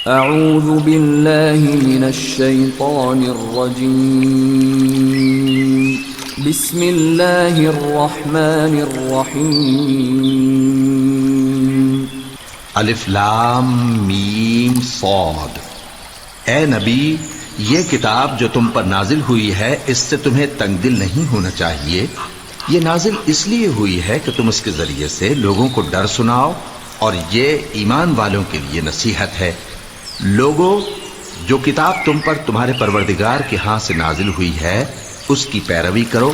اعوذ باللہ من الشیطان الرجیم بسم اللہ الرحمن الرحیم الف لام میم صاد۔ اے نبی، یہ کتاب جو تم پر نازل ہوئی ہے اس سے تمہیں تنگ دل نہیں ہونا چاہیے۔ یہ نازل اس لیے ہوئی ہے کہ تم اس کے ذریعے سے لوگوں کو ڈر سناؤ، اور یہ ایمان والوں کے لیے نصیحت ہے۔ لوگوں، جو کتاب تم پر تمہارے پروردگار کے ہاں سے نازل ہوئی ہے اس کی پیروی کرو،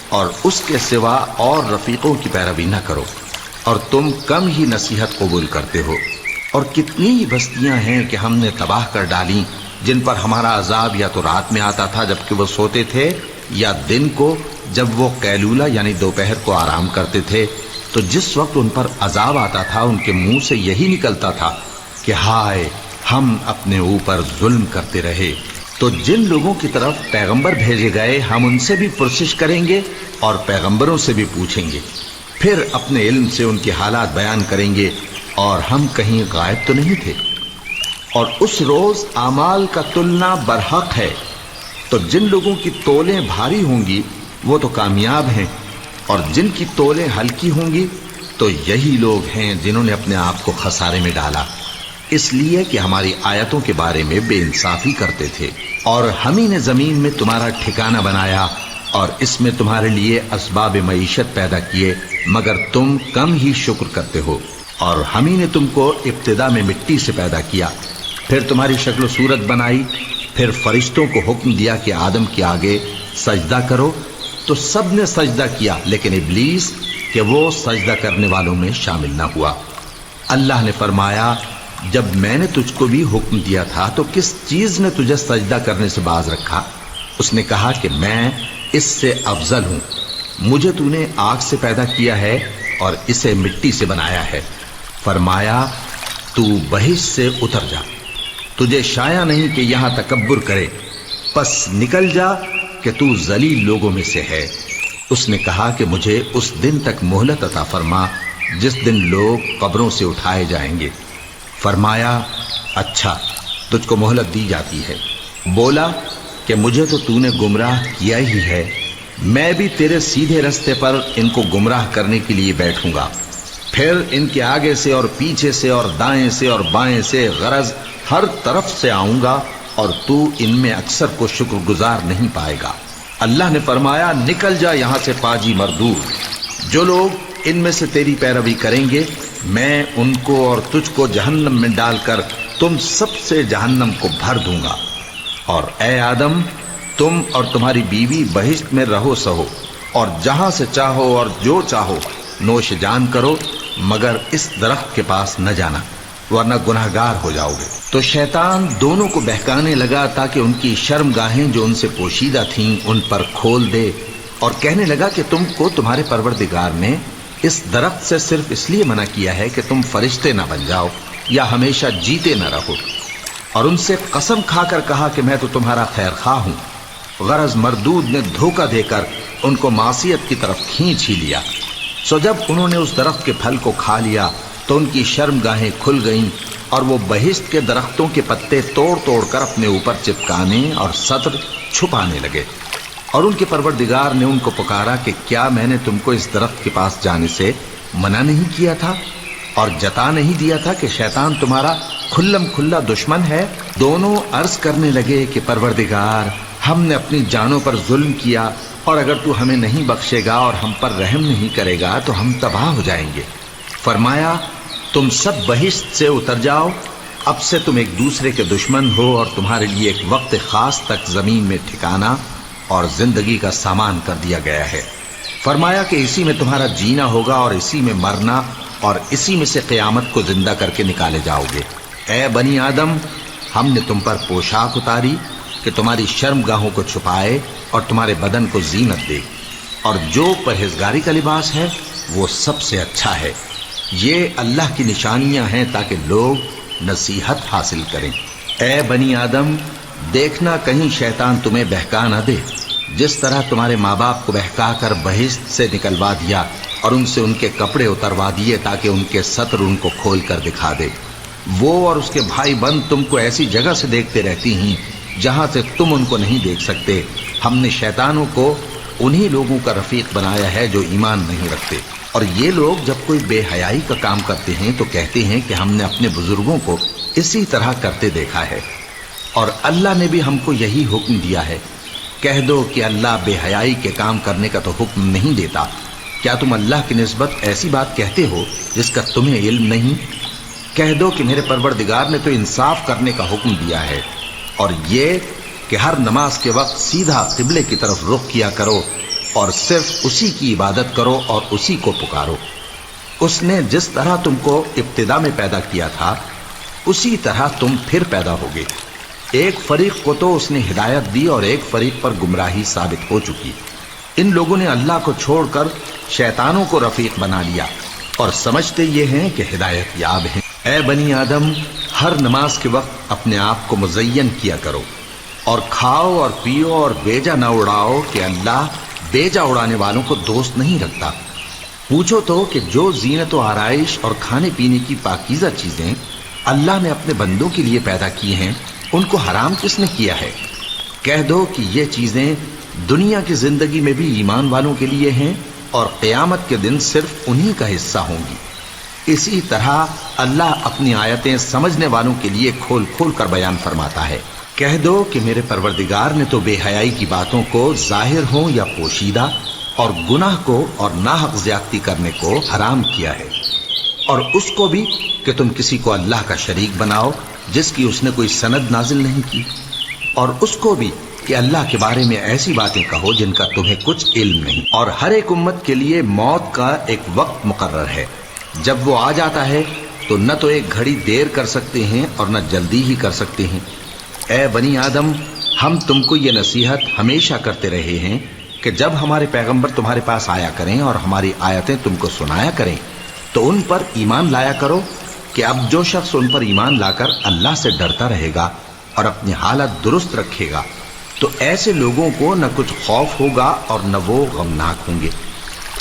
اور اس کے سوا اور رفیقوں کی پیروی نہ کرو، اور تم کم ہی نصیحت قبول کرتے ہو۔ اور کتنی ہی بستیاں ہیں کہ ہم نے تباہ کر ڈالی جن پر ہمارا عذاب یا تو رات میں آتا تھا جبکہ وہ سوتے تھے، یا دن کو جب وہ قیلولہ یعنی دوپہر کو آرام کرتے تھے، تو جس وقت ان پر عذاب آتا تھا ان کے منہ سے یہی نکلتا تھا کہ ہائے، ہم اپنے اوپر ظلم کرتے رہے۔ تو جن لوگوں کی طرف پیغمبر بھیجے گئے ہم ان سے بھی پرسش کریں گے اور پیغمبروں سے بھی پوچھیں گے، پھر اپنے علم سے ان کے حالات بیان کریں گے، اور ہم کہیں غائب تو نہیں تھے۔ اور اس روز اعمال کا تلنا برحق ہے، تو جن لوگوں کی تولیں بھاری ہوں گی وہ تو کامیاب ہیں، اور جن کی تولیں ہلکی ہوں گی تو یہی لوگ ہیں جنہوں نے اپنے آپ کو خسارے میں ڈالا، اس لیے کہ ہماری آیتوں کے بارے میں بے انصافی کرتے تھے۔ اور ہم ہی نے زمین میں تمہارا ٹھکانہ بنایا اور اس میں تمہارے لیے اسباب معیشت پیدا کیے، مگر تم کم ہی شکر کرتے ہو۔ اور ہم ہی نے تم کو ابتدا میں مٹی سے پیدا کیا، پھر تمہاری شکل و صورت بنائی، پھر فرشتوں کو حکم دیا کہ آدم کے آگے سجدہ کرو، تو سب نے سجدہ کیا لیکن ابلیس کہ وہ سجدہ کرنے والوں میں شامل نہ ہوا۔ اللہ نے فرمایا، جب میں نے تجھ کو بھی حکم دیا تھا تو کس چیز نے تجھے سجدہ کرنے سے باز رکھا؟ اس نے کہا کہ میں اس سے افضل ہوں، مجھے تو نے آگ سے پیدا کیا ہے اور اسے مٹی سے بنایا ہے۔ فرمایا، تو بہشت سے اتر جا، تجھے شایع نہیں کہ یہاں تکبر کرے، پس نکل جا کہ تو ذلیل لوگوں میں سے ہے۔ اس نے کہا کہ مجھے اس دن تک مہلت عطا فرما جس دن لوگ قبروں سے اٹھائے جائیں گے۔ فرمایا، اچھا، تجھ کو مہلت دی جاتی ہے۔ بولا کہ مجھے تو نے گمراہ کیا ہی ہے، میں بھی تیرے سیدھے رستے پر ان کو گمراہ کرنے کے لیے بیٹھوں گا، پھر ان کے آگے سے اور پیچھے سے اور دائیں سے اور بائیں سے، غرض ہر طرف سے آؤں گا، اور تو ان میں اکثر کو شکر گزار نہیں پائے گا۔ اللہ نے فرمایا، نکل جا یہاں سے پاجی مردود، جو لوگ ان میں سے تیری پیروی کریں گے میں ان کو اور تجھ کو جہنم میں ڈال کر تم سب سے جہنم کو بھر دوں گا۔ اور اے آدم، تم اور تمہاری بیوی بہشت میں رہو سہو، اور جہاں سے چاہو اور جو چاہو نوش جان کرو، مگر اس درخت کے پاس نہ جانا ورنہ گناہگار ہو جاؤ گے۔ تو شیطان دونوں کو بہکانے لگا تاکہ ان کی شرم گاہیں جو ان سے پوشیدہ تھیں ان پر کھول دے، اور کہنے لگا کہ تم کو تمہارے پروردگار نے اس درخت سے صرف اس لیے منع کیا ہے کہ تم فرشتے نہ بن جاؤ یا ہمیشہ جیتے نہ رہو۔ اور ان سے قسم کھا کر کہا کہ میں تو تمہارا خیر خواہ ہوں۔ غرض مردود نے دھوکہ دے کر ان کو معصیت کی طرف کھینچ ہی لیا۔ سو جب انہوں نے اس درخت کے پھل کو کھا لیا تو ان کی شرم گاہیں کھل گئیں، اور وہ بہشت کے درختوں کے پتے توڑ توڑ کر اپنے اوپر چپکانے اور سطر چھپانے لگے۔ اور ان کے پروردگار نے ان کو پکارا کہ کیا میں نے تم کو اس درخت کے پاس جانے سے منع نہیں کیا تھا، اور جتا نہیں دیا تھا کہ شیطان تمہارا کھلم کھلا دشمن ہے؟ دونوں عرض کرنے لگے کہ پروردگار، ہم نے اپنی جانوں پر ظلم کیا، اور اگر تو ہمیں نہیں بخشے گا اور ہم پر رحم نہیں کرے گا تو ہم تباہ ہو جائیں گے۔ فرمایا، تم سب بہشت سے اتر جاؤ، اب سے تم ایک دوسرے کے دشمن ہو، اور تمہارے لیے ایک وقت خاص تک زمین میں ٹھکانا اور زندگی کا سامان کر دیا گیا ہے۔ فرمایا کہ اسی میں تمہارا جینا ہوگا اور اسی میں مرنا، اور اسی میں سے قیامت کو زندہ کر کے نکالے جاؤ گے۔ اے بنی آدم، ہم نے تم پر پوشاک اتاری کہ تمہاری شرم گاہوں کو چھپائے اور تمہارے بدن کو زینت دے، اور جو پرہیزگاری کا لباس ہے وہ سب سے اچھا ہے۔ یہ اللہ کی نشانیاں ہیں تاکہ لوگ نصیحت حاصل کریں۔ اے بنی آدم، دیکھنا کہیں شیطان تمہیں بہکا نہ دے، جس طرح تمہارے ماں باپ کو بہکا کر بہشت سے نکلوا دیا اور ان سے ان کے کپڑے اتروا دیے تاکہ ان کے سطر ان کو کھول کر دکھا دے۔ وہ اور اس کے بھائی بند تم کو ایسی جگہ سے دیکھتے رہتی ہیں جہاں سے تم ان کو نہیں دیکھ سکتے۔ ہم نے شیطانوں کو انہی لوگوں کا رفیق بنایا ہے جو ایمان نہیں رکھتے، اور یہ لوگ جب کوئی بے حیائی کا کام کرتے ہیں تو کہتے ہیں کہ ہم نے اپنے بزرگوں کو اسی طرح کرتے دیکھا ہے، اور اللہ نے بھی ہم کو یہی حکم دیا ہے۔ کہہ دو کہ اللہ بے حیائی کے کام کرنے کا تو حکم نہیں دیتا۔ کیا تم اللہ کی نسبت ایسی بات کہتے ہو جس کا تمہیں علم نہیں؟ کہہ دو کہ میرے پروردگار نے تو انصاف کرنے کا حکم دیا ہے، اور یہ کہ ہر نماز کے وقت سیدھا قبلے کی طرف رخ کیا کرو اور صرف اسی کی عبادت کرو اور اسی کو پکارو۔ اس نے جس طرح تم کو ابتدا میں پیدا کیا تھا اسی طرح تم پھر پیدا ہوگے۔ ایک فریق کو تو اس نے ہدایت دی اور ایک فریق پر گمراہی ثابت ہو چکی۔ ان لوگوں نے اللہ کو چھوڑ کر شیطانوں کو رفیق بنا لیا اور سمجھتے یہ ہیں کہ ہدایت یاب ہیں۔ اے بنی آدم، ہر نماز کے وقت اپنے آپ کو مزین کیا کرو، اور کھاؤ اور پیو اور بیجا نہ اڑاؤ کہ اللہ بیجا اڑانے والوں کو دوست نہیں رکھتا۔ پوچھو تو کہ جو زینت و آرائش اور کھانے پینے کی پاکیزہ چیزیں اللہ نے اپنے بندوں کے لیے پیدا کی ہیں ان کو حرام کس نے کیا ہے؟ کہہ دو کہ یہ چیزیں دنیا کی زندگی میں بھی ایمان والوں کے لیے ہیں اور قیامت کے دن صرف انہی کا حصہ ہوں گی۔ اسی طرح اللہ اپنی آیتیں سمجھنے والوں کے لیے کھول کھول کر بیان فرماتا ہے۔ کہہ دو کہ میرے پروردگار نے تو بے حیائی کی باتوں کو ظاہر ہوں یا پوشیدہ اور گناہ کو اور ناحق زیادتی کرنے کو حرام کیا ہے، اور اس کو بھی کہ تم کسی کو اللہ کا شریک بناؤ جس کی اس نے کوئی سند نازل نہیں کی، اور اس کو بھی کہ اللہ کے بارے میں ایسی باتیں کہو جن کا تمہیں کچھ علم نہیں۔ اور ہر ایک امت کے لیے موت کا ایک وقت مقرر ہے، جب وہ آ جاتا ہے تو نہ تو ایک گھڑی دیر کر سکتے ہیں اور نہ جلدی ہی کر سکتے ہیں۔ اے بنی آدم، ہم تم کو یہ نصیحت ہمیشہ کرتے رہے ہیں کہ جب ہمارے پیغمبر تمہارے پاس آیا کریں اور ہماری آیتیں تم کو سنایا کریں تو ان پر ایمان لایا کرو، کہ اب جو شخص ان پر ایمان لا کر اللہ سے ڈرتا رہے گا اور اپنی حالت درست رکھے گا تو ایسے لوگوں کو نہ کچھ خوف ہوگا اور نہ وہ غمناک ہوں گے۔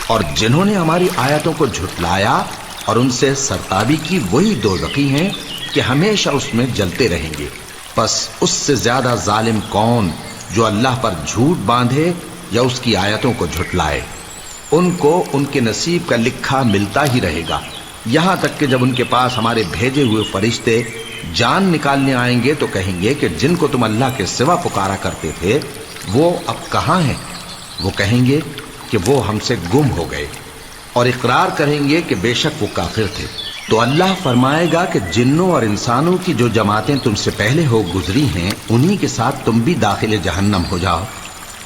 اور جنہوں نے ہماری آیتوں کو جھٹلایا اور ان سے سرتابی کی وہی دوزخی ہیں کہ ہمیشہ اس میں جلتے رہیں گے۔ پس اس سے زیادہ ظالم کون جو اللہ پر جھوٹ باندھے یا اس کی آیتوں کو جھٹلائے؟ ان کو ان کے نصیب کا لکھا ملتا ہی رہے گا، یہاں تک کہ جب ان کے پاس ہمارے بھیجے ہوئے فرشتے جان نکالنے آئیں گے تو کہیں گے کہ جن کو تم اللہ کے سوا پکارا کرتے تھے وہ اب کہاں ہیں؟ وہ کہیں گے کہ وہ ہم سے گم ہو گئے، اور اقرار کریں گے کہ بے شک وہ کافر تھے۔ تو اللہ فرمائے گا کہ جنوں اور انسانوں کی جو جماعتیں تم سے پہلے ہو گزری ہیں انہی کے ساتھ تم بھی داخل جہنم ہو جاؤ۔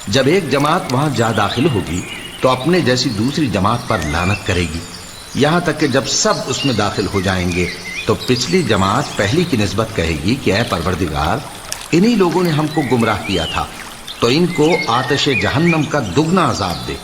جب ایک جماعت وہاں جا داخل ہوگی تو اپنے جیسی دوسری جماعت پر لعنت کرے گی، یہاں تک کہ جب سب اس میں داخل ہو جائیں گے تو پچھلی جماعت پہلی کی نسبت کہے گی کہ اے پروردگار، انہی لوگوں نے ہم کو گمراہ کیا تھا، تو ان کو آتش جہنم کا دگنا عذاب دے۔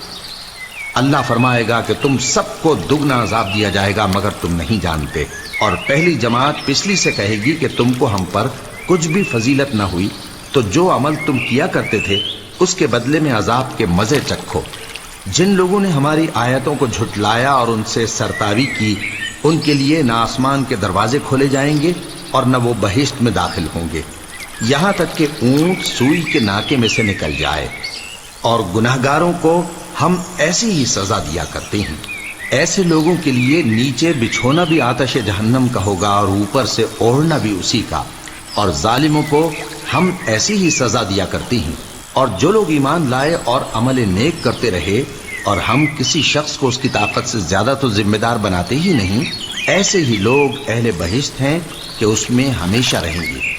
اللہ فرمائے گا کہ تم سب کو دگنا عذاب دیا جائے گا مگر تم نہیں جانتے۔ اور پہلی جماعت پچھلی سے کہے گی کہ تم کو ہم پر کچھ بھی فضیلت نہ ہوئی، تو جو عمل تم کیا کرتے تھے اس کے بدلے میں عذاب کے مزے چکھو۔ جن لوگوں نے ہماری آیتوں کو جھٹلایا اور ان سے سرتابی کی ان کے لیے نہ آسمان کے دروازے کھولے جائیں گے اور نہ وہ بہشت میں داخل ہوں گے، یہاں تک کہ اونٹ سوئی کے ناکے میں سے نکل جائے۔ اور گناہگاروں کو ہم ایسی ہی سزا دیا کرتے ہیں۔ ایسے لوگوں کے لیے نیچے بچھونا بھی آتش جہنم کا ہوگا اور اوپر سے اوڑھنا بھی اسی کا، اور ظالموں کو ہم ایسی ہی سزا دیا کرتے ہیں۔ اور جو لوگ ایمان لائے اور عمل نیک کرتے رہے اور ہم کسی شخص کو اس کی طاقت سے زیادہ تو ذمہ دار بناتے ہی نہیں، ایسے ہی لوگ اہل بہشت ہیں کہ اس میں ہمیشہ رہیں گے۔